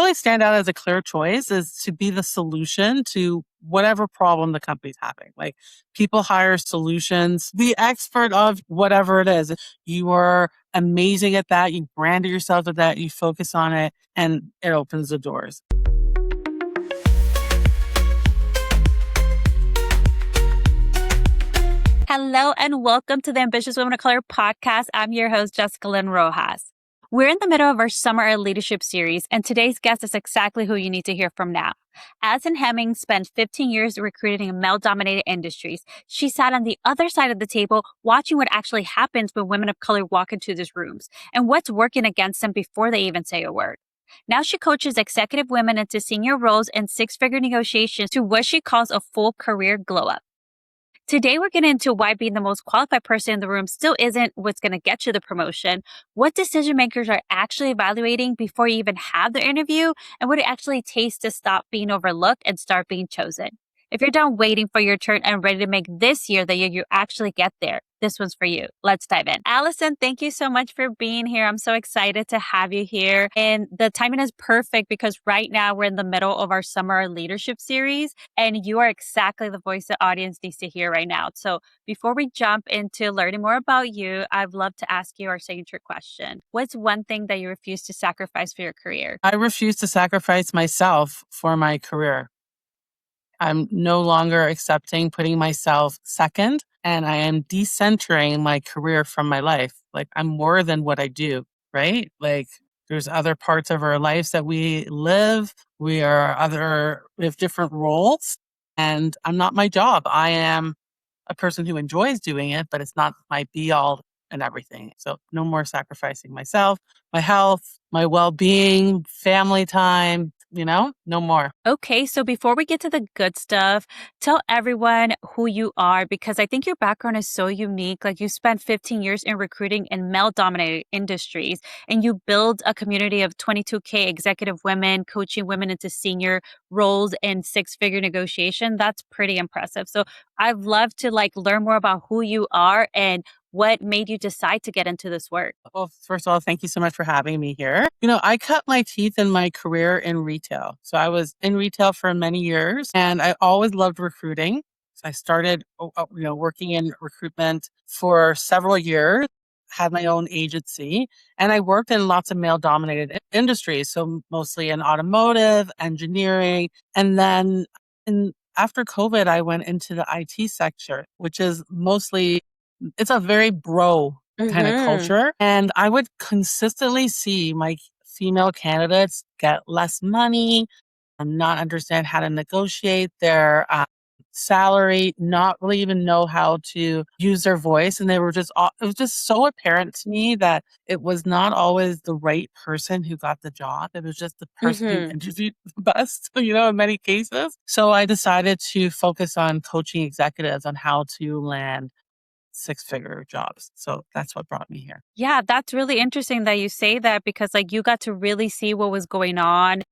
really stand out as a clear choice is to be the solution to whatever problem the company's having. Like people hire solutions, the expert of whatever it is. You are amazing at that. You branded yourself at that. You focus on it and it opens the doors. Hello and welcome to the Ambitious Women of Color podcast. I'm your host, Jessica Lynn Rojas. We're in the middle of our Summer Leadership series, and today's guest is exactly who you need to hear from now. Alison Hemmings spent 15 years recruiting in male-dominated industries. She sat on the other side of the table watching what actually happens when women of color walk into these rooms and what's working against them before they even say a word. Now she coaches executive women into senior roles and six-figure negotiations to what she calls a full career glow-up. Today, we're getting into why being the most qualified person in the room still isn't what's going to get you the promotion, what decision makers are actually evaluating before you even have the interview, and what it actually takes to stop being overlooked and start being chosen. If you're done waiting for your turn and ready to make this year the year you actually get there, this one's for you. Let's dive in. Alison, thank you so much for being here. I'm so excited to have you here. And the timing is perfect because right now we're in the middle of our Summer Leadership series, and you are exactly the voice the audience needs to hear right now. So before we jump into learning more about you, I'd love to ask you our signature question. What's one thing that you refuse to sacrifice for your career? I refuse to sacrifice myself for my career. I'm no longer accepting putting myself second, and I am decentering my career from my life. Like I'm more than what I do, right? Like there's other parts of our lives that we live. We have different roles, and I'm not my job. I am a person who enjoys doing it, but it's not my be all and everything. So no more sacrificing myself, my health, my well-being, family time, no more. Okay, so before we get to the good stuff, tell everyone who you are because I think your background is so unique. Like you spent 15 years in recruiting in male-dominated industries and you build a community of 22K executive women, coaching women into senior roles and six-figure negotiation. That's pretty impressive. So I'd love to learn more about who you are and what made you decide to get into this work? Well, first of all, thank you so much for having me here. I cut my teeth in my career in retail. So I was in retail for many years and I always loved recruiting. So I started, working in recruitment for several years, had my own agency, and I worked in lots of male dominated industries. So mostly in automotive, engineering. And then after COVID, I went into the IT sector, which is mostly it's a very bro kind of culture. And I would consistently see my female candidates get less money and not understand how to negotiate their salary, not really even know how to use their voice. And it was just so apparent to me that it was not always the right person who got the job. It was just the person who interviewed the best, in many cases. So I decided to focus on coaching executives on how to land six-figure jobs. So that's what brought me here. Yeah, that's really interesting that you say that because you got to really see what was going on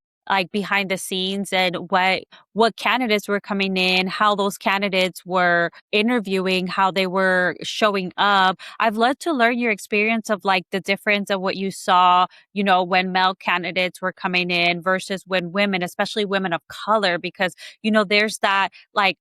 behind the scenes and what candidates were coming in, how those candidates were interviewing, how they were showing up. I've loved to learn your experience of the difference of what you saw, when male candidates were coming in versus when women, especially women of color, because, there's that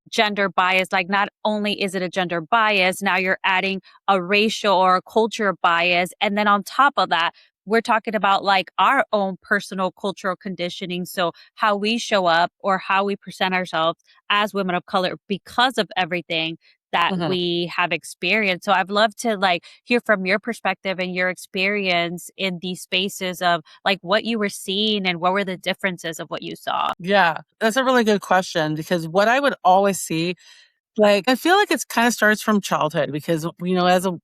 gender bias. Not only is it a gender bias, now you're adding a racial or a culture bias. And then on top of that, we're talking about our own personal cultural conditioning. So how we show up or how we present ourselves as women of color because of everything that we have experienced. So I'd love to hear from your perspective and your experience in these spaces of what you were seeing and what were the differences of what you saw. Yeah, that's a really good question because what I would always see I feel like it's kind of starts from childhood because,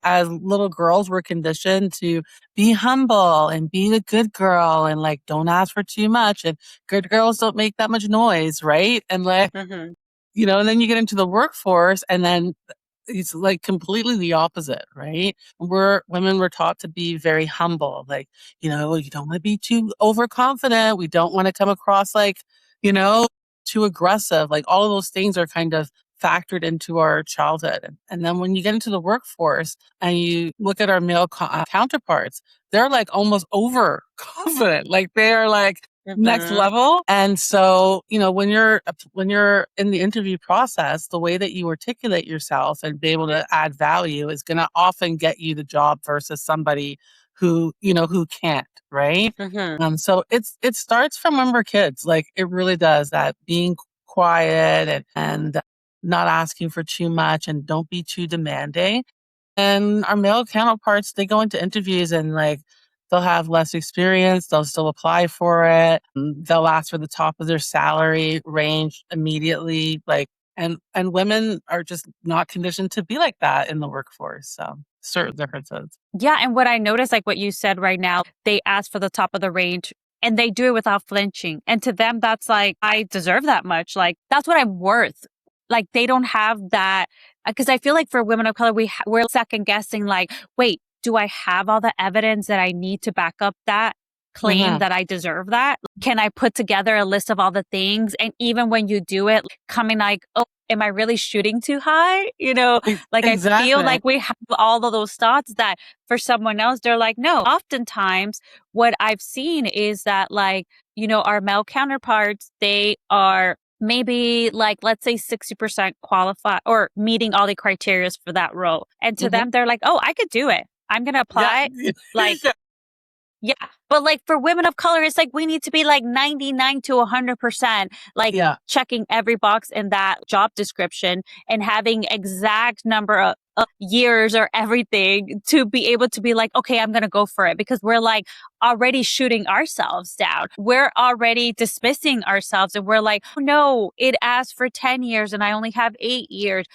as little girls, we're conditioned to be humble and be the good girl and don't ask for too much. And good girls don't make that much noise, right? And and then you get into the workforce and then it's completely the opposite, right? Women were taught to be very humble. You don't want to be too overconfident. We don't want to come across too aggressive. All of those things are kind of factored into our childhood. And then when you get into the workforce and you look at our male counterparts, they're almost overconfident. They are next Mm-hmm. level. And so, when you're in the interview process, the way that you articulate yourself and be able to add value is going to often get you the job versus somebody who can't, right? Mm-hmm. So it starts from when we're kids. Like it really does, that being quiet and not asking for too much and don't be too demanding. And our male counterparts, they go into interviews and like they'll have less experience, they'll still apply for it. They'll ask for the top of their salary range immediately. And women are just not conditioned to be like that in the workforce. So certain differences. Yeah. And what I noticed, like what you said right now, they ask for the top of the range and they do it without flinching. And to them, that's like, I deserve that much. Like, that's what I'm worth. Like, they don't have that. Because I feel like for women of color, we're second guessing, like, wait, do I have all the evidence that I need to back up that claim Hmm. that I deserve that? Can I put together a list of all the things? And even when you do it, coming like, oh, am I really shooting too high? Like I feel Exactly. like we have all of those thoughts that for someone else, they're like, no. Oftentimes, what I've seen is that, like, our male counterparts, they are maybe like, let's say 60% qualified or meeting all the criteria for that role. And to Hmm. them, they're like, oh, I could do it. I'm going to Yeah. apply. Like, yeah. But like for women of color, it's like we need to be like 99 to 100%, like Yeah. checking every box in that job description and having exact number of years or everything to be able to be like, okay, I'm going to go for it, because we're like already shooting ourselves down. We're already dismissing ourselves and we're like, oh, no, it asked for 10 years and I only have 8 years.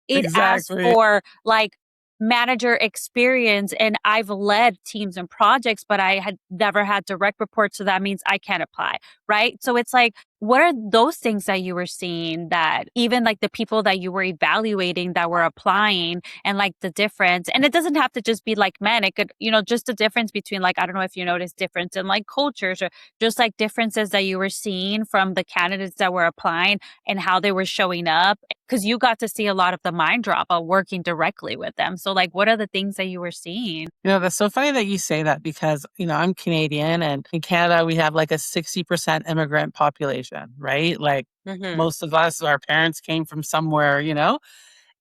It asks Exactly. for like manager experience and I've led teams and projects, but I had never had direct reports. So that means I can't apply. Right. So it's like, what are those things that you were seeing that even like the people that you were evaluating that were applying, and like the difference? And it doesn't have to just be like men. It could, just the difference between, like, I don't know if you noticed difference in like cultures or just like differences that you were seeing from the candidates that were applying and how they were showing up, because you got to see a lot of the mind drop of working directly with them. So like, what are the things that you were seeing? That's so funny that you say that because, I'm Canadian and in Canada, we have like a 60% immigrant population, right? Like Mm-hmm. most of us, our parents came from somewhere.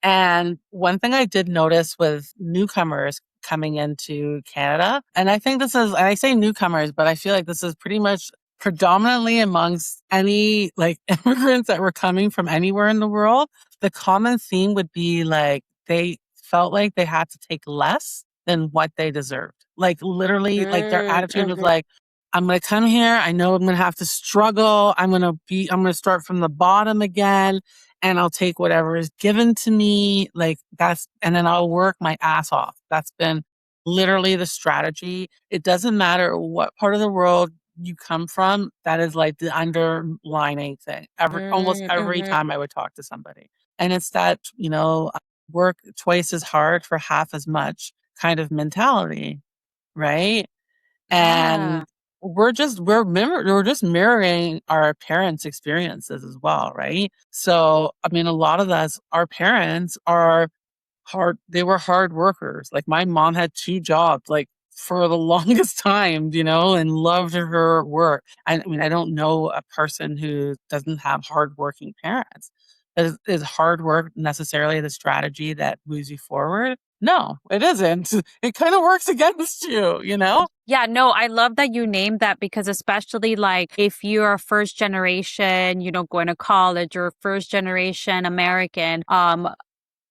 And one thing I did notice with newcomers coming into Canada, and I think and I say newcomers, but I feel like this is pretty much predominantly amongst any like immigrants that were coming from anywhere in the world, the common theme would be like they felt like they had to take less than what they deserved. Like literally, like their attitude was Mm-hmm. like, I'm going to come here. I know I'm going to have to struggle. I'm going to start from the bottom again and I'll take whatever is given to me. And then I'll work my ass off. That's been literally the strategy. It doesn't matter what part of the world you come from. That is like the underlining thing almost every Mm-hmm. time I would talk to somebody. And it's that, work twice as hard for half as much kind of mentality. Right. Yeah. And we're just mirroring our parents' experiences as well, right? So, I mean, a lot of us, our parents they were hard workers. Like my mom had two jobs, like for the longest time, and loved her work. I mean, I don't know a person who doesn't have hardworking parents. Is hard work necessarily the strategy that moves you forward? No, it isn't. It kind of works against you. Yeah, no, I love that you named that, because especially like if you're a first generation, going to college, or first generation American,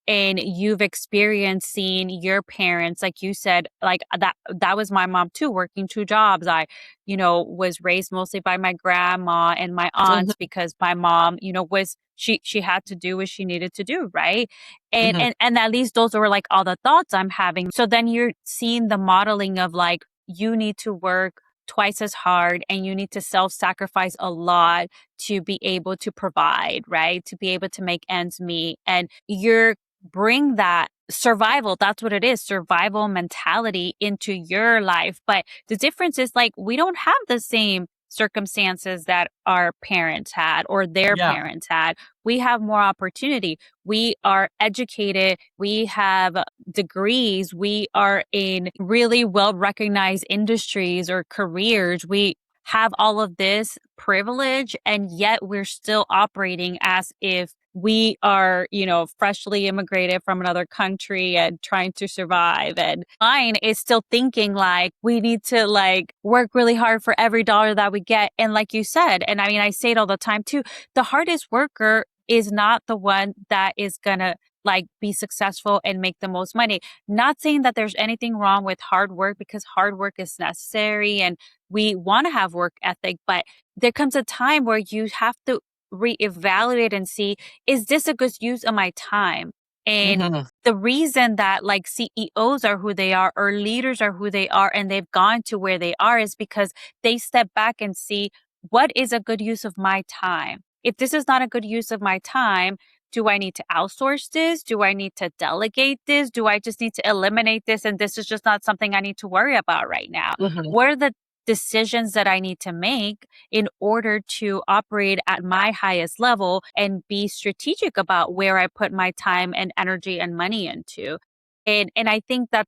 and you've experienced seeing your parents, like you said, like that was my mom too, working two jobs. I was raised mostly by my grandma and my Mhm, aunts, because my mom was, she had to do what she needed to do, right? and mhm. and and at least those were like all the thoughts I'm having. So then you're seeing the modeling of like, you need to work twice as hard and you need to self-sacrifice a lot to be able to provide, right? To be able to make ends meet. And you're bring that survival, that's what it is, survival mentality into your life. But the difference is, like, we don't have the same circumstances that our parents had or their Yeah, parents had. We have more opportunity. We are educated. We have degrees. We are in really well recognized industries or careers. We have all of this privilege, and yet we're still operating as if we are, freshly immigrated from another country and trying to survive. And mine is still thinking like we need to like work really hard for every dollar that we get. And like you said, and I mean, I say it all the time too, the hardest worker is not the one that is gonna like be successful and make the most money. Not saying that there's anything wrong with hard work, because hard work is necessary and we want to have work ethic, but there comes a time where you have to reevaluate and see, is this a good use of my time? And Hmm. the reason that like CEOs are who they are or leaders are who they are and they've gone to where they are is because they step back and see, what is a good use of my time? If this is not a good use of my time, do I need to outsource this? Do I need to delegate this? Do I just need to eliminate this? And this is just not something I need to worry about right now. Hmm. What are the decisions that I need to make in order to operate at my highest level and be strategic about where I put my time and energy and money into? And I think that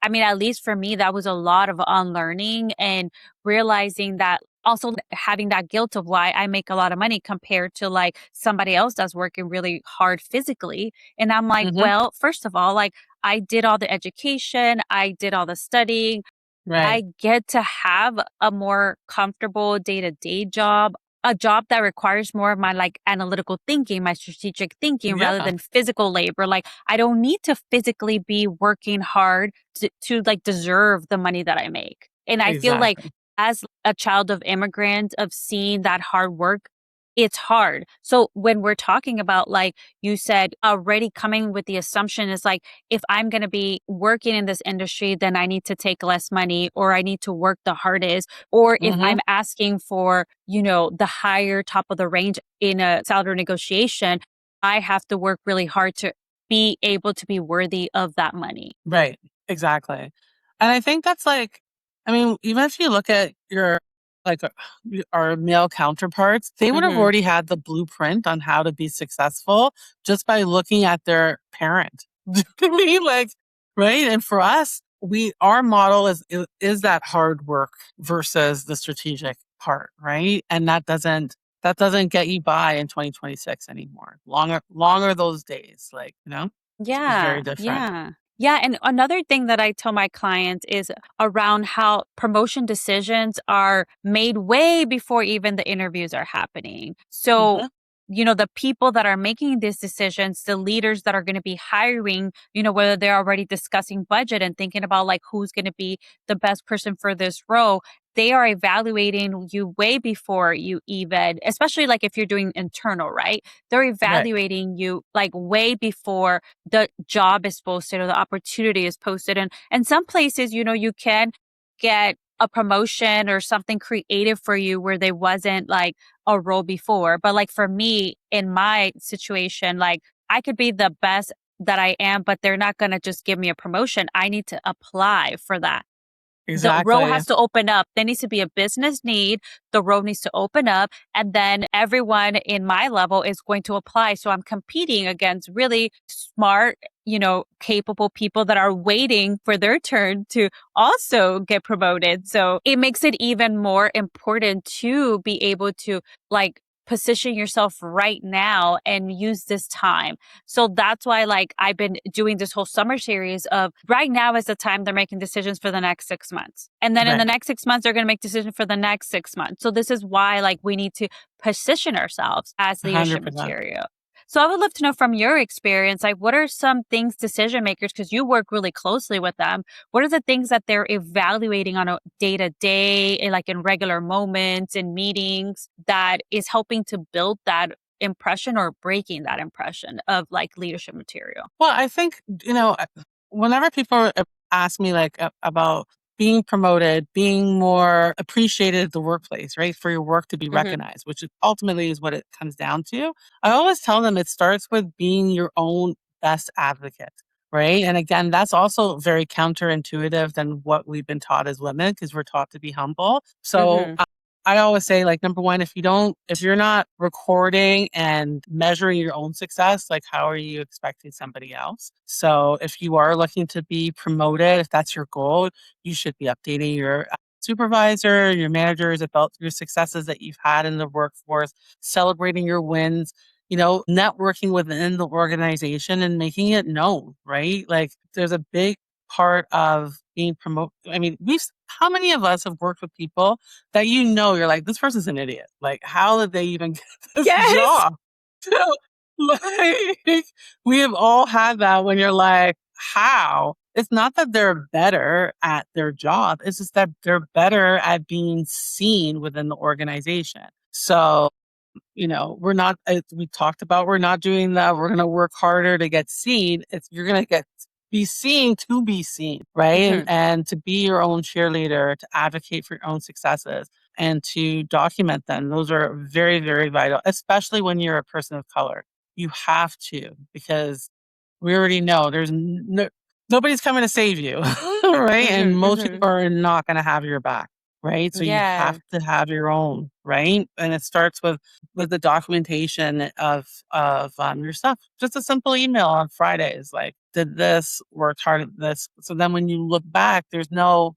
I mean, at least for me, that was a lot of unlearning and realizing that, also having that guilt of why I make a lot of money compared to like somebody else that's working really hard physically. And I'm like, Hmm. well, first of all, like I did all the education, I did all the studying, Right. I get to have a more comfortable day-to-day job, a job that requires more of my like analytical thinking, my strategic thinking rather Yeah, than physical labor. Like I don't need to physically be working hard to like deserve the money that I make. And I feel like exactly. as a child of immigrant, of seeing that hard work, it's hard. So when we're talking about, like you said, already coming with the assumption is like, if I'm going to be working in this industry, then I need to take less money or I need to work the hardest. Or if Hmm. I'm asking for, the higher top of the range in a salary negotiation, I have to work really hard to be able to be worthy of that money. Right. Exactly. And I think that's like, I mean, even if you look at your like our male counterparts, they would have Hmm. already had the blueprint on how to be successful just by looking at their parent. Do you know what I mean? Like, right? And for us, our model is that hard work versus the strategic part, right? And that doesn't get you by in 2026 anymore. Longer those days, like, it's very Yeah, different. yeah. Yeah, and another thing that I tell my clients is around how promotion decisions are made way before even the interviews are happening. So, Hmm. the people that are making these decisions, the leaders that are going to be hiring, whether they're already discussing budget and thinking about like who's going to be the best person for this role, they are evaluating you way before you even, especially like if you're doing internal, right? They're Right. evaluating you like way before the job is posted or the opportunity is posted. And some places, you can get a promotion or something creative for you where there wasn't like a role before. But like for me in my situation, like I could be the best that I am, but they're not going to just give me a promotion. I need to apply for that. The role Exactly. has to open up. There needs to be a business need. The role needs to open up. And then everyone in my level is going to apply. So I'm competing against really smart, capable people that are waiting for their turn to also get promoted. So it makes it even more important to be able to like position yourself right now and use this time. So that's why like I've been doing this whole summer series of right now is the time they're making decisions for the next 6 months. And then in the Right. next 6 months, they're going to make decisions for the next 6 months. So this is why like we need to position ourselves as leadership 100%. material. So I would love to know from your experience, like what are some things decision makers, because you work really closely with them, what are the things that they're evaluating on a day to day, like in regular moments and meetings that is helping to build that impression or breaking that impression of like leadership material? Well, I think, whenever people ask me like about being promoted, being more appreciated at the workplace, right? For your work to be Hmm. recognized, which ultimately is what it comes down to. I always tell them it starts with being your own best advocate, right? And again, that's also very counterintuitive than what we've been taught as women because we're taught to be humble. So Hmm. I always say, like, number one, if you're not recording and measuring your own success, like, how are you expecting somebody else? So if you are looking to be promoted, if that's your goal, you should be updating your supervisor, your managers, about your successes that you've had in the workforce, celebrating your wins, networking within the organization and making it known, right? Like there's a big part of being promoted. I mean, how many of us have worked with people that you're like, this person's an idiot. Like, how did they even get this Yes. job? Like, we have all had that when you're like, how? It's not that they're better at their job. It's just that they're better at being seen within the organization. So, we're not, as we talked about, we're not doing that. We're going to work harder to get seen. You're going to be seen to be seen, right? And to be your own cheerleader, to advocate for your own successes and to document them. Those are very, very vital, especially when you're a person of color. You have to, because we already know there's nobody's coming to save you, right? And most people are not going to have your back, right? So you have to have your own, right? And it starts with the documentation of your stuff. Just a simple email on Fridays, like, did this, worked hard at this. So then when you look back, there's no,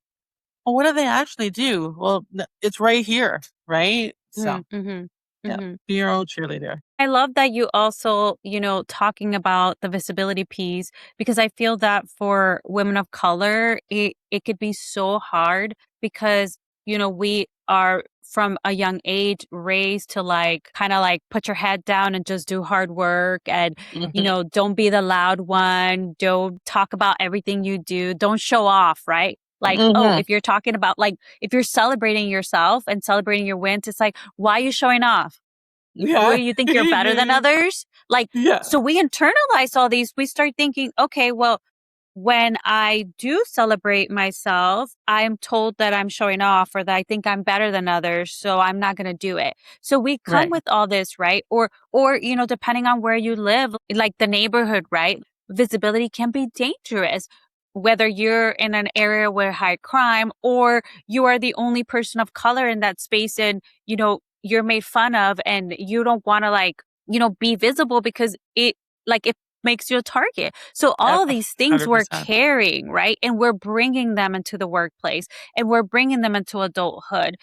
well, what do they actually do? Well, it's right here, right? So yeah, be your own cheerleader. I love that you also, talking about the visibility piece, because I feel that for women of color, it could be so hard because, we are from a young age raised to like kind of like put your head down and just do hard work and, don't be the loud one. Don't talk about everything you do. Don't show off, right? Like, oh, if you're talking about like, if you're celebrating yourself and celebrating your wins, it's like, why are you showing off? Yeah. Where you think you're better than others? Like, Yeah. so we internalize all these. We start thinking, okay, well, when I do celebrate myself, I'm told that I'm showing off or that I think I'm better than others, so I'm not going to do it. So we come Right. with all this, right? Or depending on where you live, like the neighborhood, right? Visibility can be dangerous. Whether you're in an area where high crime or you are the only person of color in that space and, you're made fun of and you don't want to like, be visible because it makes you a target. So Yep, all these things we're 100%. carrying, right? And we're bringing them into the workplace and we're bringing them into adulthood.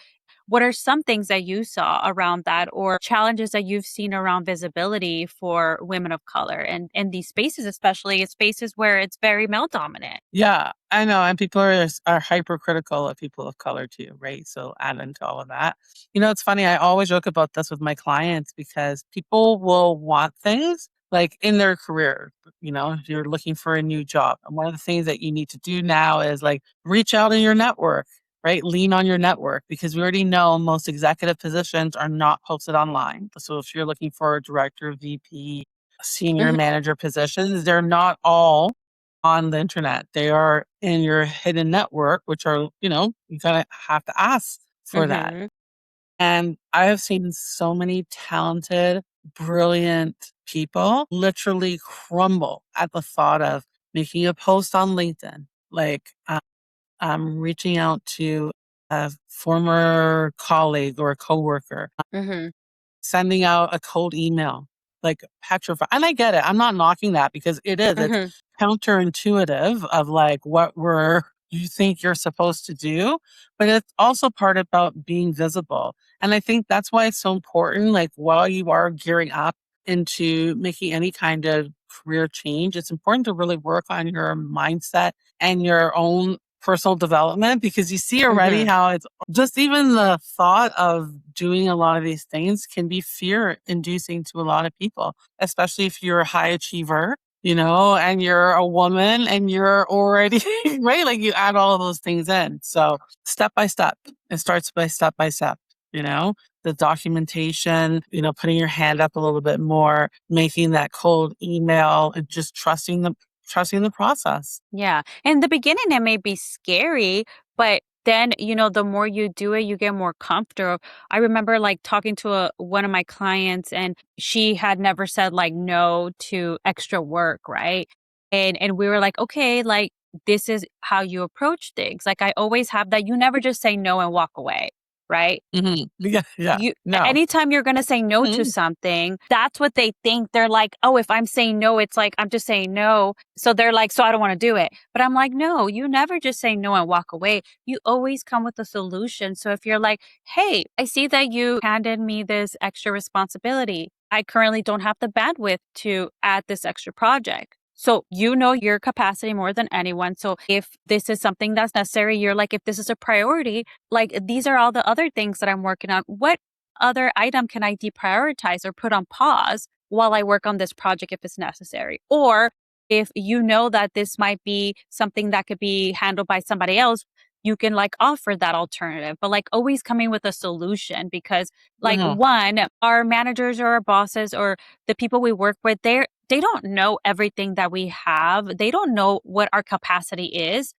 What are some things that you saw around that or challenges that you've seen around visibility for women of color and in these spaces, especially in spaces where it's very male dominant? Yeah, I know. And people are hypercritical of people of color too, right? So add into all of that. It's funny. I always joke about this with my clients because people will want things like in their career, if you're looking for a new job. And one of the things that you need to do now is like reach out in your network, right? Lean on your network because we already know most executive positions are not posted online. So if you're looking for a director, VP, senior manager positions, they're not all on the internet. They are in your hidden network, which are, you kind of have to ask for that. And I have seen so many talented, brilliant people literally crumble at the thought of making a post on LinkedIn. Like, I'm reaching out to a former colleague or a coworker, sending out a cold email, like petrified. And I get it. I'm not knocking that because it is. It's counterintuitive of like you think you're supposed to do, but it's also part about being visible. And I think that's why it's so important. Like while you are gearing up into making any kind of career change, it's important to really work on your mindset and your own personal development because you see already how it's just even the thought of doing a lot of these things can be fear inducing to a lot of people, especially if you're a high achiever, and you're a woman and you're already right. Like you add all of those things in. So step by step, it starts by step, the documentation, putting your hand up a little bit more, making that cold email and just trusting the process. Yeah. In the beginning, it may be scary, but then, the more you do it, you get more comfortable. I remember like talking to one of my clients and she had never said like no to extra work, right? And we were like, okay, like this is how you approach things. Like I always have that. You never just say no and walk away. right? Yeah, yeah. You No. anytime you're gonna say no to Mhm. something, that's what they think. They're like, "Oh, if I'm saying no, it's like I'm just saying no." So they're like, "So I don't wanna do it." But I'm like, "No, you never just say no and walk away. You always come with a solution." So if you're like, "Hey, I see that you handed me this extra responsibility. I currently don't have the bandwidth to add this extra project." So you know your capacity more than anyone. So if this is something that's necessary, you're like, if this is a priority, like these are all the other things that I'm working on. What other item can I deprioritize or put on pause while I work on this project if it's necessary? Or if you know that this might be something that could be handled by somebody else, you can like offer that alternative, but like always coming with a solution because like Mhm. one, our managers or our bosses or the people we work with, they don't know everything that we have. They don't know what our capacity is.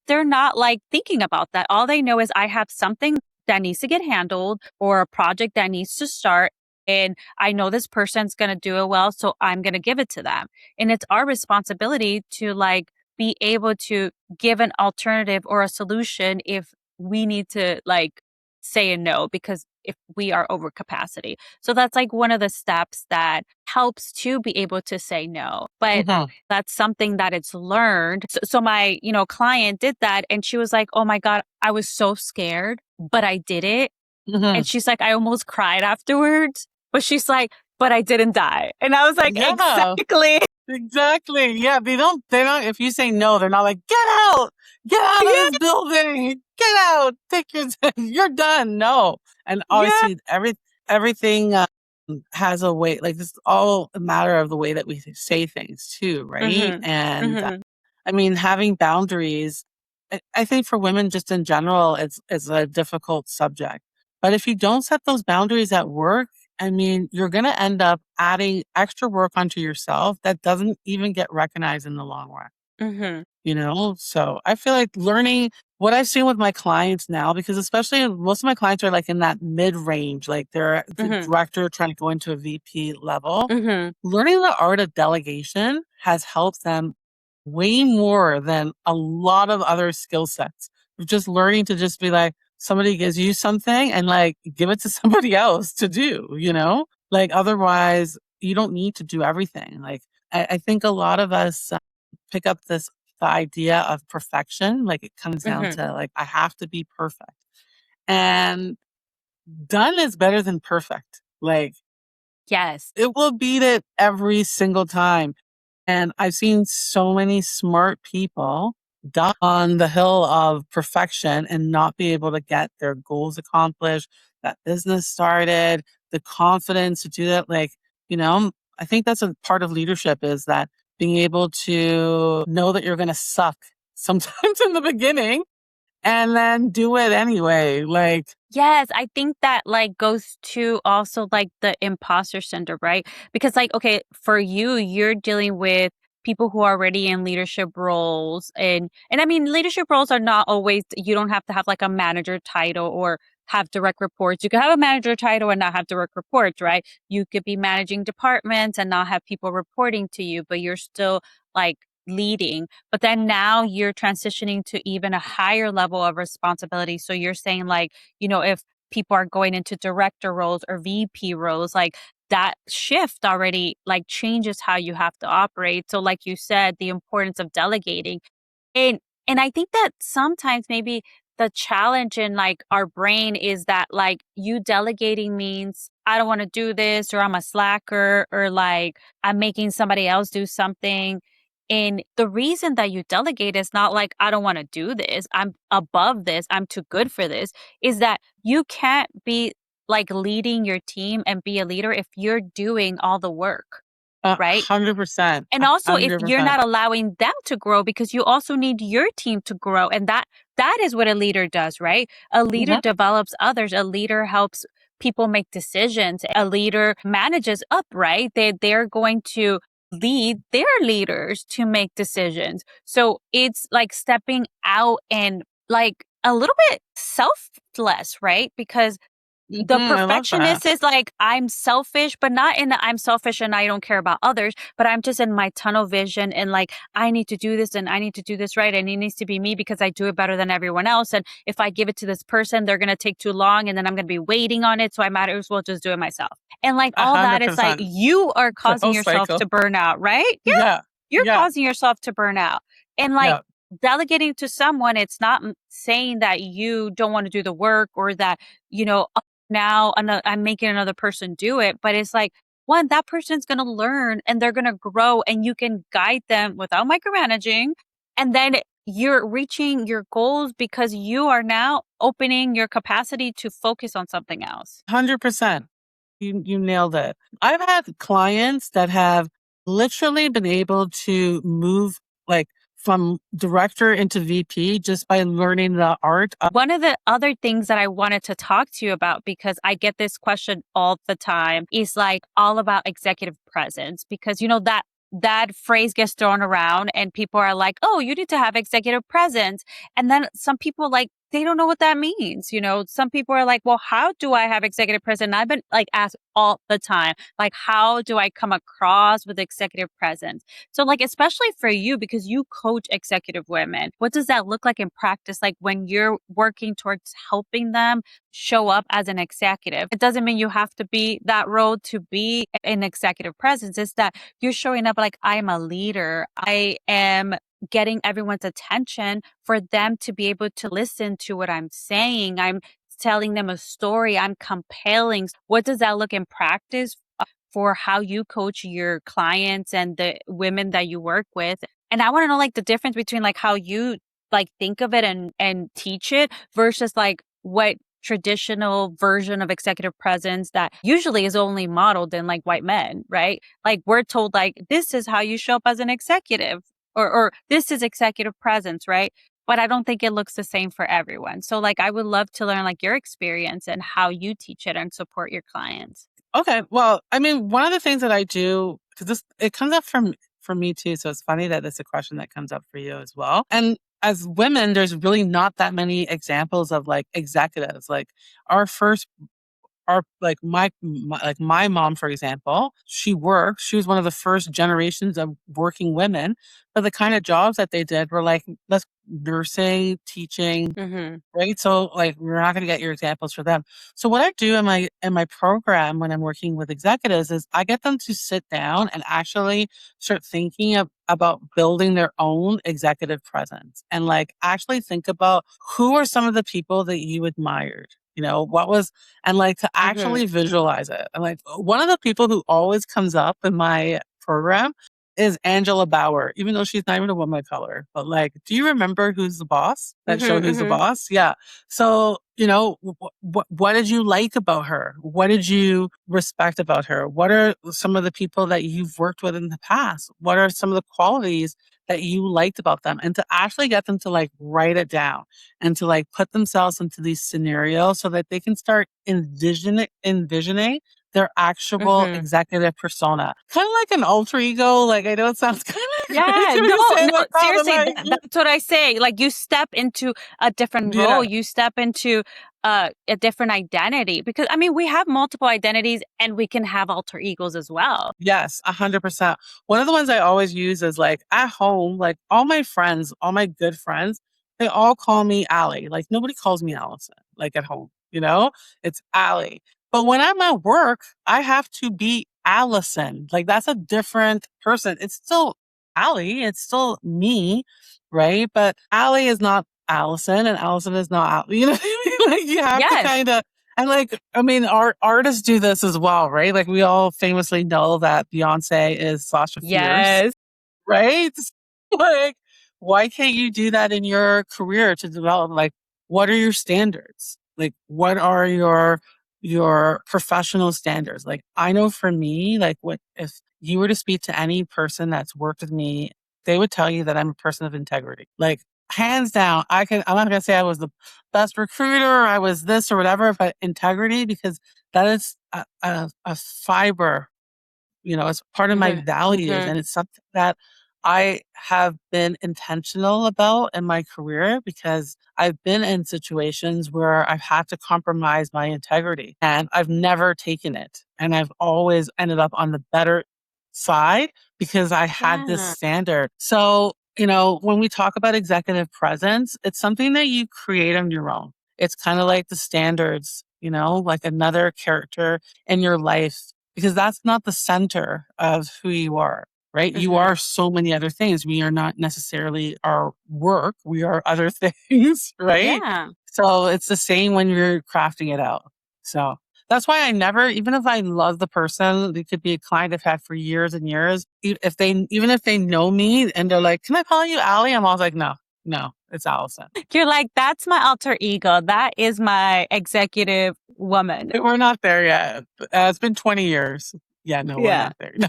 They're not like thinking about that. All they know is I have something that needs to get handled or a project that needs to start. And I know this person's going to do it well. So I'm going to give it to them. And it's our responsibility to like be able to give an alternative or a solution if we need to like say a no because if we are over capacity. So that's like one of the steps that helps to be able to say no. But Mhm. that's something that it's learned. So my, client did that and she was like, "Oh my God, I was so scared, but I did it." And Mhm. she's like, "I almost cried afterwards." But she's like, "But I didn't die." And I was like, Yeah. "Exactly." Exactly. Yeah, they don't if you say no, they're not like, "Get out! Get out of Yeah. this building! Get out! Take your you're done." No. And Yeah. obviously everything has a way, like it's all a matter of the way that we say things too, right? Mhm. And Mhm. I mean, having boundaries, I think for women just in general, it's a difficult subject. But if you don't set those boundaries at work, I mean, you're going to end up adding extra work onto yourself that doesn't even get recognized in the long run, Mhm. you know? So I feel like learning what I've seen with my clients now, because especially most of my clients are like in that mid range, like they're the Mhm. director trying to go into a VP level. Mhm. Learning the art of delegation has helped them way more than a lot of other skill sets. Just learning to just be like, somebody gives you something and like give it to somebody else to do, you know? Like otherwise, you don't need to do everything. Like I think a lot of us pick up the idea of perfection. Like it comes down Mhm. to like, I have to be perfect. And done is better than perfect. Like Yes. it will beat it every single time. And I've seen so many smart people die on the hill of perfection and not be able to get their goals accomplished, that business started, the confidence to do that. Like, I think that's a part of leadership is that being able to know that you're going to suck sometimes in the beginning and then do it anyway. Like, Yes, I think that like goes to also like the imposter syndrome, right? Because like okay, for you, you're dealing with people who are already in leadership roles and I mean leadership roles are not always you don't have to have like a manager title or have direct reports. You could have a manager title and not have direct reports, right? You could be managing departments and not have people reporting to you, but you're still like leading. But then now you're transitioning to even a higher level of responsibility. So you're saying like if people are going into director roles or VP roles, like that shift already like changes how you have to operate. So like you said, the importance of delegating. And and I think that sometimes maybe the challenge in like our brain is that like you delegating means I don't want to do this or I'm a slacker or like I'm making somebody else do something. And the reason that you delegate is not like I don't want to do this. I'm above this. I'm too good for this. Is that you can't be like leading your team and be a leader if you're doing all the work, right? 100%, And a also if you're 100%. not allowing them to grow because you also need your team to grow and that is what a leader does, right? A leader Mhm. develops others, a leader helps people make decisions, a leader manages up, right? They're going to lead their leaders to make decisions. So it's like stepping out and like a little bit selfless, right? Because The I love that. perfectionist is like, I'm selfish, but not in the I'm selfish and I don't care about others, but I'm just in my tunnel vision and like, I need to do this and I need to do this right. And it needs to be me because I do it better than everyone else. And if I give it to this person, they're going to take too long and then I'm going to be waiting on it. So I might as well just do it myself. And like A all that hundred is like, percent. you are The causing whole yourself cycle. to burn out, right? Yeah. Yeah. You're Yeah. causing yourself to burn out. And like, Yeah. delegating to someone, it's not saying that you don't want to do the work or that, you know, now I'm making another person do it. But it's like, one, that person's going to learn and they're going to grow and you can guide them without micromanaging. And then you're reaching your goals because you are now opening your capacity to focus on something else. 100%. You nailed it. I've had clients that have literally been able to move like from director into VP just by learning the art of. One of the other things that I wanted to talk to you about, because I get this question all the time, is like all about executive presence, because you know that phrase gets thrown around and people are like, "Oh, you need to have executive presence." And then some people like they don't know what that means. You know, some people are like, "Well, how do I have executive presence?" And I've been like asked all the time, like, "How do I come across with executive presence?" So like, especially for you, because you coach executive women, what does that look like in practice? Like when you're working towards helping them show up as an executive, it doesn't mean you have to be that role to be an executive presence. It's that you're showing up like, I'm a leader. I am getting everyone's attention for them to be able to listen to what I'm saying. I'm telling them a story. I'm compelling. What does that look in practice for how you coach your clients and the women that you work with? And I want to know like the difference between like how you like think of it and teach it versus like what traditional version of executive presence that usually is only modeled in like white men, right? Like we're told like this is how you show up as an executive or this is executive presence, right? But I don't think it looks the same for everyone. So like I would love to learn like your experience and how you teach it and support your clients. Okay. Well, I mean, one of the things that I do, because it comes up from me too. So it's funny that it's a question that comes up for you as well. And as women, there's really not that many examples of like executives. Like our first our like my mom, for example, she was one of the first generations of working women, but the kind of jobs that they did were like let's nursing, teaching, Mm-hmm. right? So like we're not going to get your examples for them. So what I do in my program when I'm working with executives is I get them to sit down and actually start thinking about building their own executive presence and like actually think about who are some of the people that you admired. You know, what was, and like to Mm-hmm. actually visualize it. And like one of the people who always comes up in my program is Angela Bauer, even though she's not even a woman of color. But like, do you remember Who's the Boss? That show, Mm-hmm. Who's the Mm-hmm. Boss? Yeah. So, you know, what did you like about her? What did you respect about her? What are some of the people that you've worked with in the past? What are some of the qualities that you liked about them? And to actually get them to like write it down and to like put themselves into these scenarios so that they can start envisioning their actual Mm-hmm. executive persona. Kind of like an alter ego. Like I know it sounds kind of Yeah, crazy no, to say no, like that, but seriously, like that's what I say. Like you step into a different role, yeah. you step into a different identity because I mean, we have multiple identities and we can have alter egos as well. Yes, 100%. One of the ones I always use is like at home, like all my friends, all my good friends, they all call me Allie. Like nobody calls me Allison, like at home, you know? It's Allie. But when I'm at work, I have to be Allison. Like that's a different person. It's still Allie, it's still me, right? But Allie is not Allison and Allison is not Allie. You know what I mean? Like you have to Yes, kind of and like, I mean, artists do this as well, right? Like we all famously know that Beyonce is Sasha Fierce, yes. right? Like, why can't you do that in your career to develop? Like, what are your standards? Like, what are your professional standards? Like, I know for me, like, what if you were to speak to any person that's worked with me, they would tell you that I'm a person of integrity. Like, hands down, I'm not gonna say I was the best recruiter, or I was this or whatever, but integrity because that is a fiber, you know, it's part of my Mm-hmm. values Mm-hmm. and it's something that I have been intentional about in my career because I've been in situations where I've had to compromise my integrity and I've never taken it. And I've always ended up on the better side because I had this Yeah. standard. So, when we talk about executive presence, it's something that you create on your own. It's kind of like the standards, like another character in your life, because that's not the center of who you are, right? You Mm-hmm. are so many other things. We are not necessarily our work. We are other things, right? Yeah. So it's the same when you're crafting it out. So that's why I never, even if I love the person, they could be a client I've had for years and years. Even if they know me and they're like, "Can I call you Allie?" I'm always like, no, no, it's Allison. You're like, that's my alter ego. That is my executive woman. We're not there yet. It's been 20 years. Yeah, no, we're Yeah. not there. No,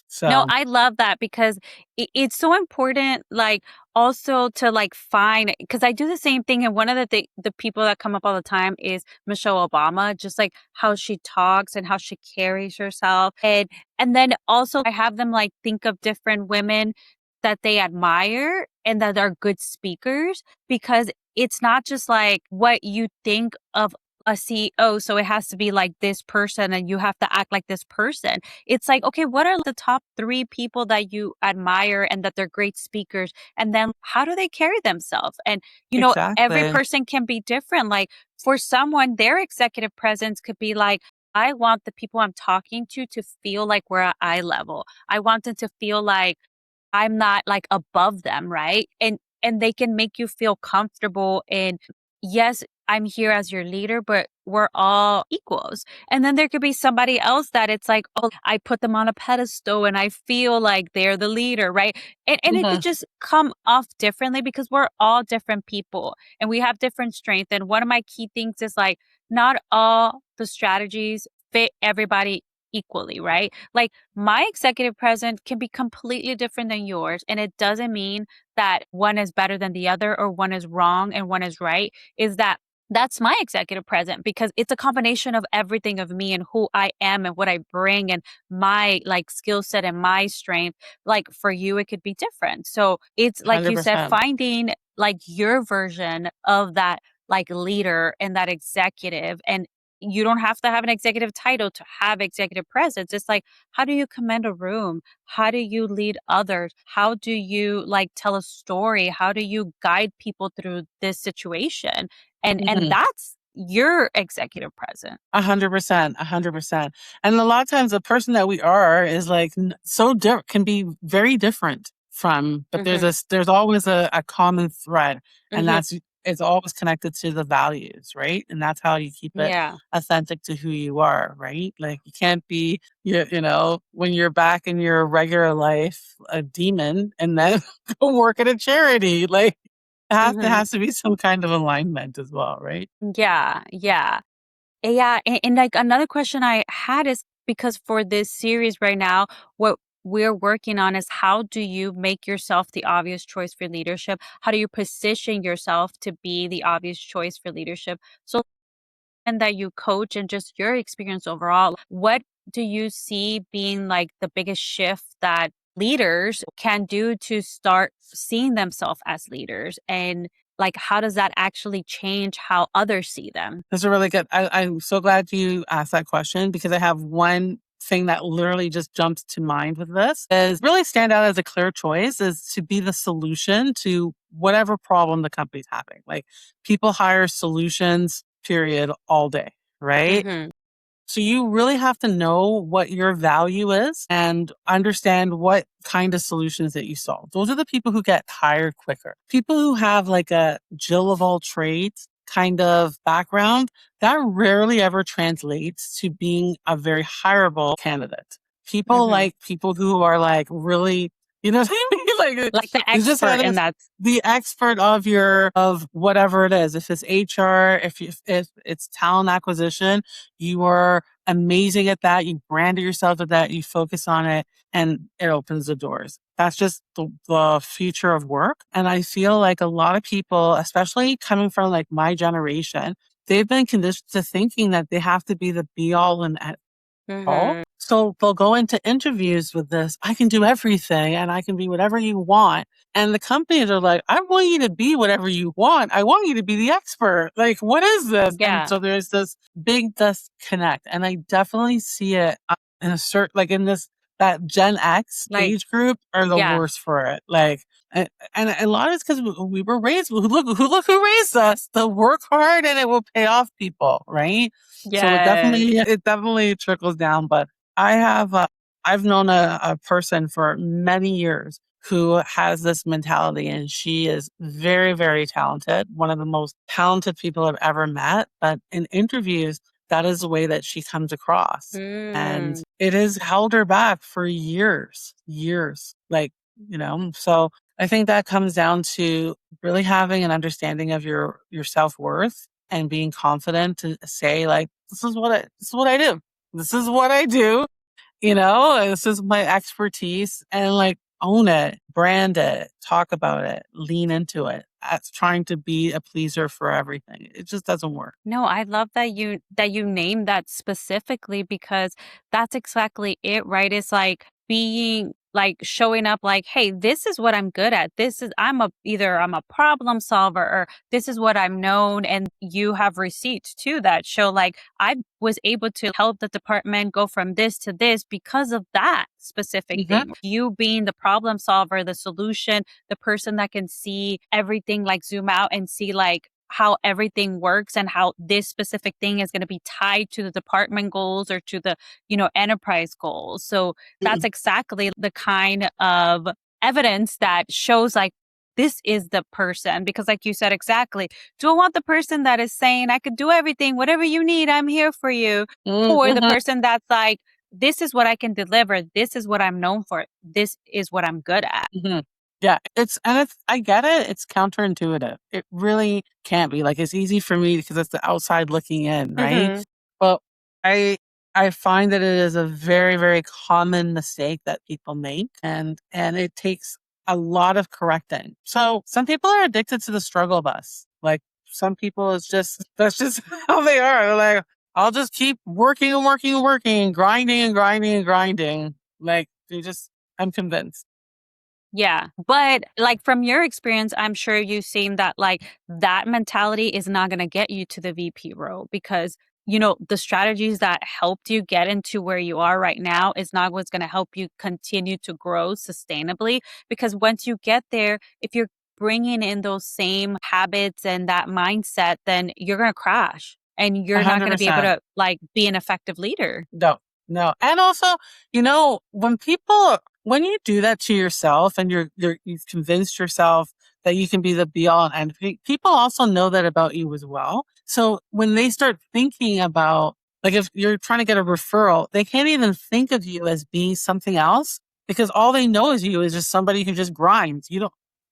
So, I love that because it's so important, like also to like find, because I do the same thing. And one of the people that come up all the time is Michelle Obama, just like how she talks and how she carries herself. And then also I have them like think of different women that they admire and that are good speakers, because it's not just like what you think of a CEO. So it has to be like this person and you have to act like this person. It's like, okay, what are the top 3 people that you admire and that they're great speakers? And then how do they carry themselves? And, every exactly. person can be different. Like for someone, their executive presence could be like, I want the people I'm talking to feel like we're at eye level. I want them to feel like I'm not like above them, right? And they can make you feel comfortable in, yes, I'm here as your leader, but we're all equals. And then there could be somebody else that it's like, oh, I put them on a pedestal and I feel like they're the leader, right? And it could Mhm. just come off differently because we're all different people and we have different strengths. And one of my key things is like, not all the strategies fit everybody equally, right? Like my executive presence can be completely different than yours. And it doesn't mean that one is better than the other or one is wrong and one is right. Is that that's my executive present because it's a combination of everything of me and who I am and what I bring and my like skill set and my strength. Like for you, it could be different. So it's like you said, 100%. finding like your version of that like leader and that executive. And you don't have to have an executive title to have executive presence. It's like, how do you command a room? How do you lead others? How do you like tell a story? How do you guide people through this situation? And Mhm. that's your executive presence. 100%, 100%. And a lot of times the person that we are is like so different, can be very different from, but Mhm. there's always a common thread, and Mhm. it's always connected to the values, right? And that's how you keep it Yeah. authentic to who you are, right? Like you can't be, when you're back in your regular life, a demon and then go work at a charity. Like there Mhm. has to be some kind of alignment as well, right? Yeah. Yeah. Yeah, and like another question I had is because for this series right now, what we're working on is how do you make yourself the obvious choice for leadership? How do you position yourself to be the obvious choice for leadership? So, and that you coach and just your experience overall, what do you see being like the biggest shift that leaders can do to start seeing themselves as leaders? And like, how does that actually change how others see them? That's a really good. I'm so glad you asked that question because I have one thing that literally just jumps to mind with this is really stand out as a clear choice is to be the solution to whatever problem the company's having. Like people hire solutions, period, all day, right? Mhm. So you really have to know what your value is and understand what kind of solutions that you solve. Those are the people who get hired quicker. People who have like a Jill of all trades kind of background, that rarely ever translates to being a very hireable candidate. People Mhm. like people who are like really, you know what I mean? Like Like the you just expert had in this that. the expert of whatever it is. If it's HR, if it's talent acquisition, you are amazing at that. You branded yourself at that. You focus on it and it opens the doors. That's just the future of work. And I feel like a lot of people, especially coming from like my generation, they've been conditioned to thinking that they have to be the be all and end all. Mhm. So they'll go into interviews with this, I can do everything and I can be whatever you want. And the companies are like, I want you to be whatever you want. I want you to be the expert. Like, what is this? And Yeah. so there's this big disconnect. And I definitely see it in a certain, like in this, that Gen X Like, age group are the yeah. worst for it. Like, and a lot of it's because we were raised, who raised us to work hard and it will pay off people, right? So Yes. it definitely trickles down. But I have, I've known a person for many years who has this mentality, and she is very, very talented. One of the most talented people I've ever met. But in interviews, that is the way that she comes across. And Mm. it has held her back for years, years. Like, so I think that comes down to really having an understanding of your self-worth and being confident to say, like, this is what I do. This is what I do, this is my expertise, and like own it, brand it, talk about it, lean into it. That's trying to be a pleaser for everything. It just doesn't work. No, I love that you named that specifically because that's exactly it, right? It's like being like showing up like, hey, this is what I'm good at. This is I'm a problem solver or this is what I'm known. And you have receipts too that show like I was able to help the department go from this to this because of that specific Mhm. thing. You being the problem solver, the solution, the person that can see everything, like zoom out and see like how everything works and how this specific thing is going to be tied to the department goals or to the, enterprise goals. So that's Mm. exactly the kind of evidence that shows like this is the person because like you said exactly, do I want the person that is saying I could do everything, whatever you need, I'm here for you, or the Mhm. person that's like this is what I can deliver, this is what I'm known for, this is what I'm good at. Mhm. Yeah, I get it. It's counterintuitive. It really can't be. Like, it's easy for me because it's the outside looking in, right? Mhm. But I I find that it is a very, very common mistake that people make, and it takes a lot of correcting. So some people are addicted to the struggle bus. Like, some people, it's just that's just how they are. They're like, I'll just keep working and working and working, grinding and grinding and grinding. Like, I'm convinced. Yeah. But like from your experience, I'm sure you've seen that like that mentality is not going to get you to the VP role because, the strategies that helped you get into where you are right now is not what's going to help you continue to grow sustainably. Because once you get there, if you're bringing in those same habits and that mindset, then you're going to crash and A you're not hundred going to be able percent. to like be an effective leader. No, no. And also, when you do that to yourself and you've convinced yourself that you can be the be all and end, people also know that about you as well. So when they start thinking about, like, if you're trying to get a referral, they can't even think of you as being something else because all they know is you is just somebody who just grinds.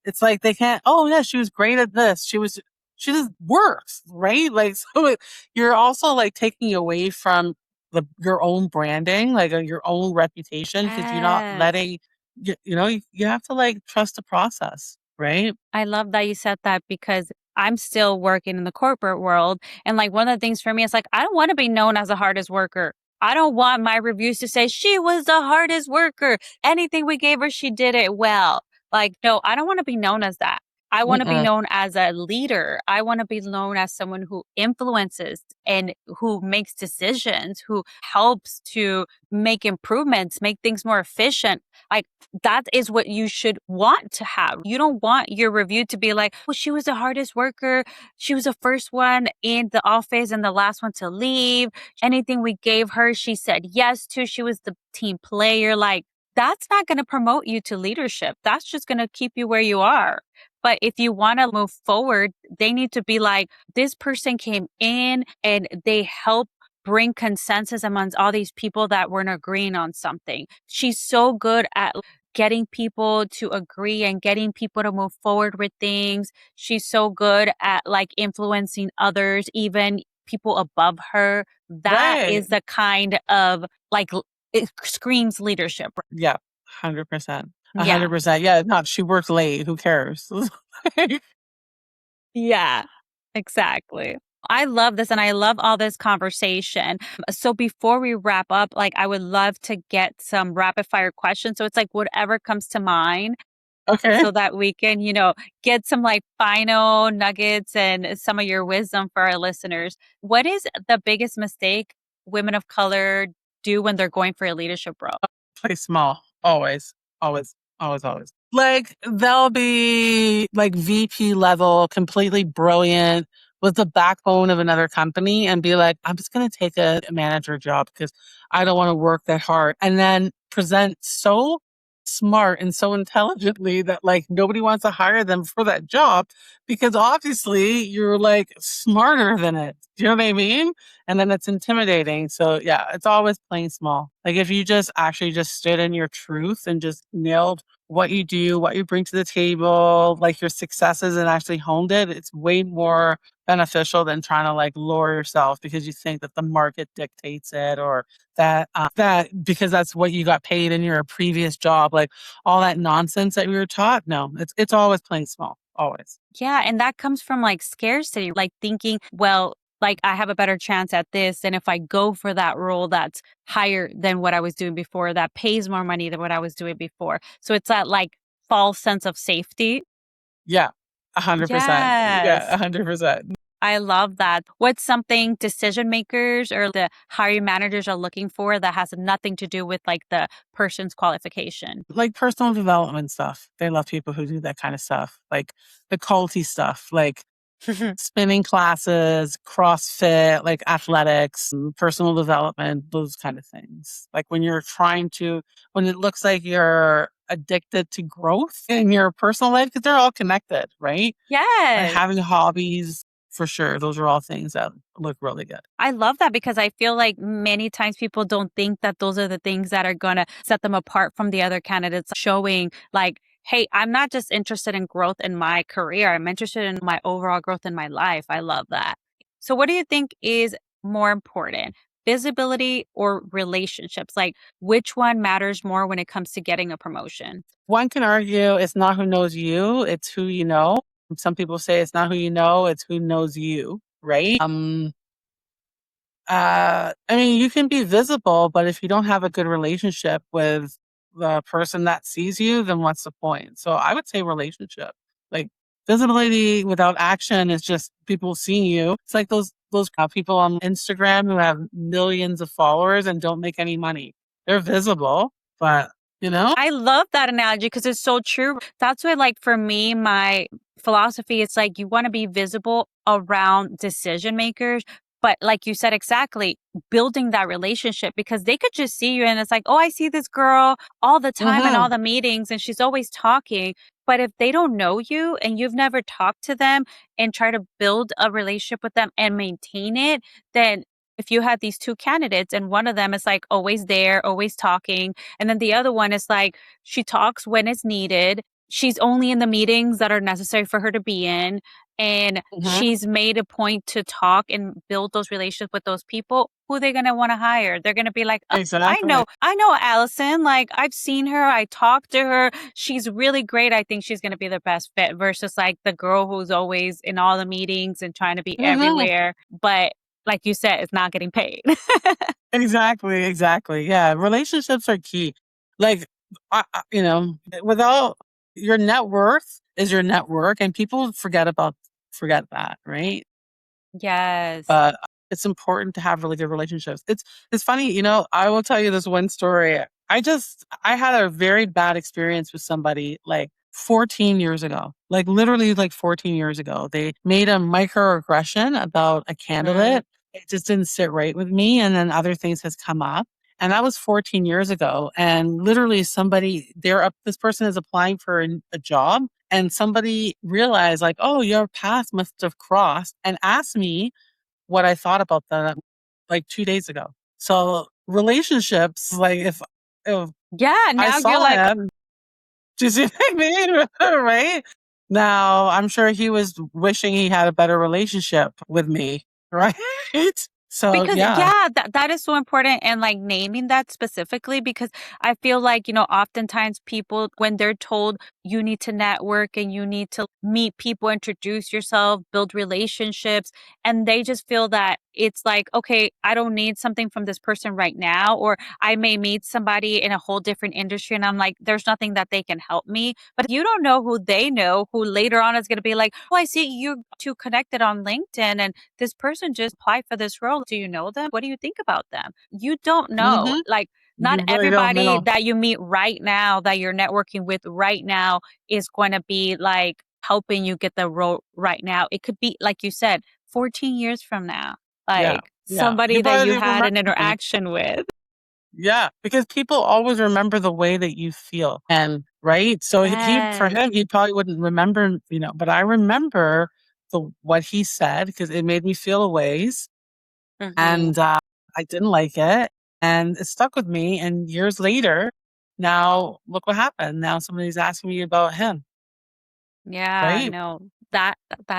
It's like they can't, oh yeah, she was great at this. She just works, right? Like, you're also like taking away from your own branding, like your own reputation, because you're not Yes. letting you have to like trust the process, right? I love that you said that because I'm still working in the corporate world. And like one of the things for me is like, I don't want to be known as the hardest worker. I don't want my reviews to say she was the hardest worker. Anything we gave her, she did it well. Like, no, I don't want to be known as that. I want to be Mm-mm. known as a leader. I want to be known as someone who influences and who makes decisions, who helps to make improvements, make things more efficient. Like that is what you should want to have. You don't want your review to be like, well, she was the hardest worker. She was the first one in the office and the last one to leave. Anything we gave her, she said yes to. She was the team player. Like, that's not going to promote you to leadership. That's just going to keep you where you are. But if you want to move forward, they need to be like, this person came in and they helped bring consensus amongst all these people that weren't agreeing on something. She's so good at getting people to agree and getting people to move forward with things. She's so good at like influencing others, even people above her. That Right. is the kind of like it screams leadership. Yeah. 100%. Yeah. 100%. Yeah. Not she works late. Who cares? Yeah. Exactly. I love this and I love all this conversation. So before we wrap up, like I would love to get some rapid fire questions. So it's like whatever comes to mind Okay. so that we can, get some like final nuggets and some of your wisdom for our listeners. What is the biggest mistake women of color do when they're going for a leadership role? Play small. Always. Always. Always. Always. Like they'll be like VP level, completely brilliant with the backbone of another company and be like, I'm just going to take a manager job because I don't want to work that hard. And then present so smart and so intelligently that like nobody wants to hire them for that job because obviously you're like smarter than it. Do you know what I mean? And then it's intimidating. So yeah, it's always playing small. Like if you just actually just stood in your truth and just nailed what you do, what you bring to the table, like your successes and actually honed it, it's way more beneficial than trying to like lower yourself because you think that the market dictates it or that because that's what you got paid in your previous job, like all that nonsense that we were taught. No, it's always playing small, always. Yeah, and that comes from like scarcity, like thinking, well, like I have a better chance at this. And if I go for that role that's higher than what I was doing before, that pays more money than what I was doing before. So it's that like false sense of safety. Yeah, 100%. Yeah, Yes. 100%. I love that. What's something decision makers or the hiring managers are looking for that has nothing to do with like the person's qualification? Like personal development stuff. They love people who do that kind of stuff, like the culty stuff, like spinning classes, CrossFit, like athletics, personal development, those kind of things. Like when it looks like you're addicted to growth in your personal life, because they're all connected, right? And Yes. having hobbies, for sure. Those are all things that look really good. I love that because I feel like many times people don't think that those are the things that are going to set them apart from the other candidates, showing like, hey, I'm not just interested in growth in my career, I'm interested in my overall growth in my life. I love that. So, what do you think is more important? Visibility or relationships? Like, which one matters more when it comes to getting a promotion? One can argue it's not who knows you, it's who you know. Some people say it's not who you know, it's who knows you, right? I mean, you can be visible, but if you don't have a good relationship with the person that sees you, then what's the point? So I would say relationship. Like visibility without action is just people seeing you. It's like those people on Instagram who have millions of followers and don't make any money. They're visible, but you know? I love that analogy because it's so true. That's why, like, for me, my philosophy is like you want to be visible around decision makers. But like you said, exactly, building that relationship because they could just see you and it's like, oh, I see this girl all the time in all Hmm. the meetings and she's always talking. But if they don't know you and you've never talked to them and try to build a relationship with them and maintain it, then if you had these two candidates and one of them is like always there, always talking, and then the other one is like, she talks when it's needed. She's only in the meetings that are necessary for her to be in. And Hmm. she's made a point to talk and build those relationships with those people. Who they going to want to hire? They're going to be like, oh, Exactly. I know Allison. Like I've seen her. I talked to her. She's really great. I think she's going to be the best fit versus like the girl who's always in all the meetings and trying to be Hmm. everywhere. But like you said, is not getting paid. Exactly, exactly. Yeah, relationships are key. Like, without your net worth is your network, and people forget that, right? Yes. But it's important to have really good relationships. It's funny, I will tell you this one story. I had a very bad experience with somebody like 14 years ago. Like literally like 14 years ago. They made a microaggression about a Mm, candidate. It just didn't sit right with me and then other things has come up. And that was 14 years ago. And literally this person is applying for a job and somebody realized like, oh, your path must have crossed and asked me what I thought about that like 2 days ago. So relationships, like if yeah. I Now you're saw like, him, do you see what I mean? Right? Now, I'm sure he was wishing he had a better relationship with me, right? So Because yeah. that is so important, and like naming that specifically, because I feel like, oftentimes people, when they're told you need to network and you need to meet people, introduce yourself, build relationships, and they just feel that it's like, okay, I don't need something from this person right now, or I may meet somebody in a whole different industry and I'm like, there's nothing that they can help me. But you don't know who they know, who later on is going to be like, oh, I see you two connected on LinkedIn and this person just applied for this role. Do you know them? What do you think about them? You don't know. Hmm. Like, not You really don't everybody know. that you meet right now, that you're networking with right now, is going to be like helping you get the role right now. It could be, like you said, 14 years from now, Yeah. like Yeah. somebody You that probably you even had remember an me. interaction with. Yeah, because people always remember the way that you feel. And right. So for Yes. him, he probably wouldn't remember, but I remember what he said because it made me feel a ways. Hmm. And I didn't like it. And it stuck with me. And years later, now look what happened. Now somebody's asking me about him. Yeah, Right. no, that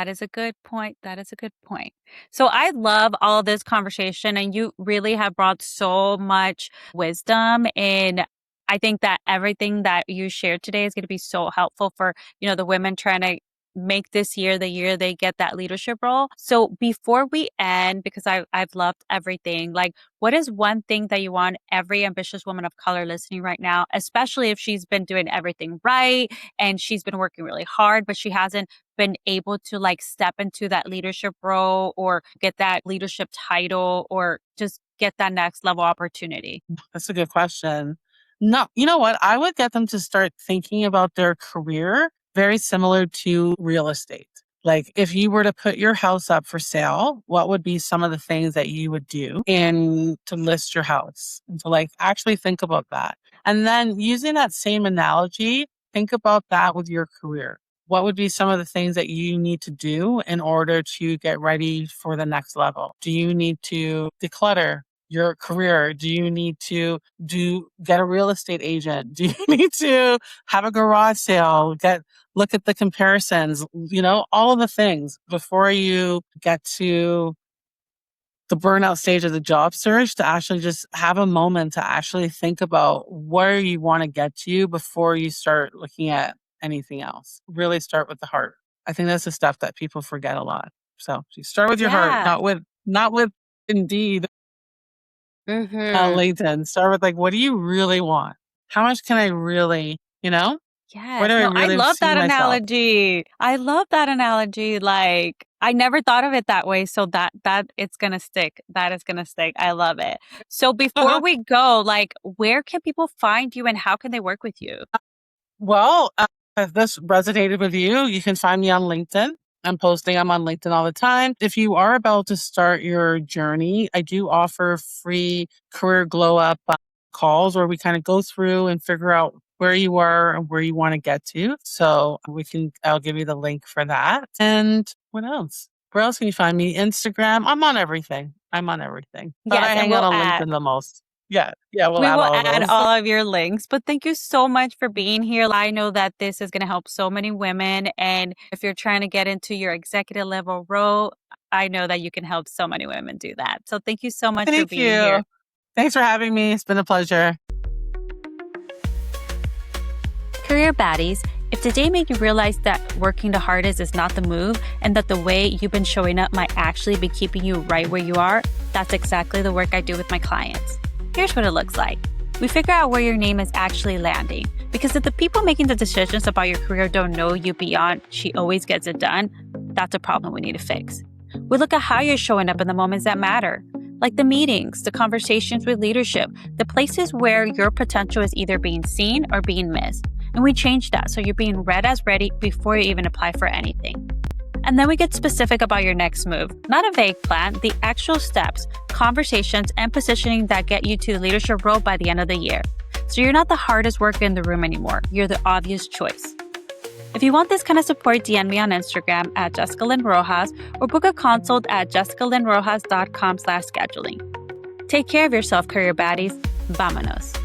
is a good point. That is a good point. So I love all of this conversation, and you really have brought so much wisdom. And I think that everything that you shared today is going to be so helpful for, the women trying to make this year the year they get that leadership role. So before we end, because I've loved everything, like what is one thing that you want every ambitious woman of color listening right now, especially if she's been doing everything right and she's been working really hard, but she hasn't been able to like step into that leadership role or get that leadership title or just get that next level opportunity? That's a good question. No, you know what? I would get them to start thinking about their career very similar to real estate. Like if you were to put your house up for sale, what would be some of the things that you would do in to list your house? And to like actually think about that. And then using that same analogy, think about that with your career. What would be some of the things that you need to do in order to get ready for the next level? Do you need to declutter your career? Do you need to get a real estate agent? Do you need to have a garage sale? Look at the comparisons, all of the things before you get to the burnout stage of the job search, to actually just have a moment to actually think about where you want to get to before you start looking at anything else. Really start with the heart. I think that's the stuff that people forget a lot. So you start with your heart, Yeah. not with Indeed, Hmm. LinkedIn. Start with like, what do you really want? How much can I really, where Yes. do I No, I really love see that myself? analogy. I love that analogy. Like, I never thought of it that way. So that it's gonna stick. That is gonna stick. I love it. So before we go, like, where can people find you and how can they work with you? Well, if this resonated with you, you can find me on LinkedIn. I'm on LinkedIn all the time. If you are about to start your journey, I do offer free career glow up calls where we kind of go through and figure out where you are and where you want to get to. So I'll give you the link for that. And what else? Where else can you find me? Instagram. I'm on everything. But I Yes, hang and out on LinkedIn the most. Yeah. Yeah. We'll we add will all of add those. all of your links. But thank you so much for being here. I know that this is going to help so many women. And if you're trying to get into your executive level role, I know that you can help so many women do that. So thank you so much for Thank being here. you. Thanks for having me. It's been a pleasure. Career Baddies, if today made you realize that working the hardest is not the move and that the way you've been showing up might actually be keeping you right where you are, that's exactly the work I do with my clients. Here's what it looks like. We figure out where your name is actually landing. Because if the people making the decisions about your career don't know you beyond "she always gets it done," that's a problem we need to fix. We look at how you're showing up in the moments that matter, like the meetings, the conversations with leadership, the places where your potential is either being seen or being missed. And we change that so you're being read as ready before you even apply for anything. And then we get specific about your next move. Not a vague plan, the actual steps, conversations, and positioning that get you to the leadership role by the end of the year. So you're not the hardest worker in the room anymore. You're the obvious choice. If you want this kind of support, DM me on Instagram at Jessica Lynn Rojas or book a consult at jessicalynrojas.com/scheduling. Take care of yourself, career baddies. Vámonos.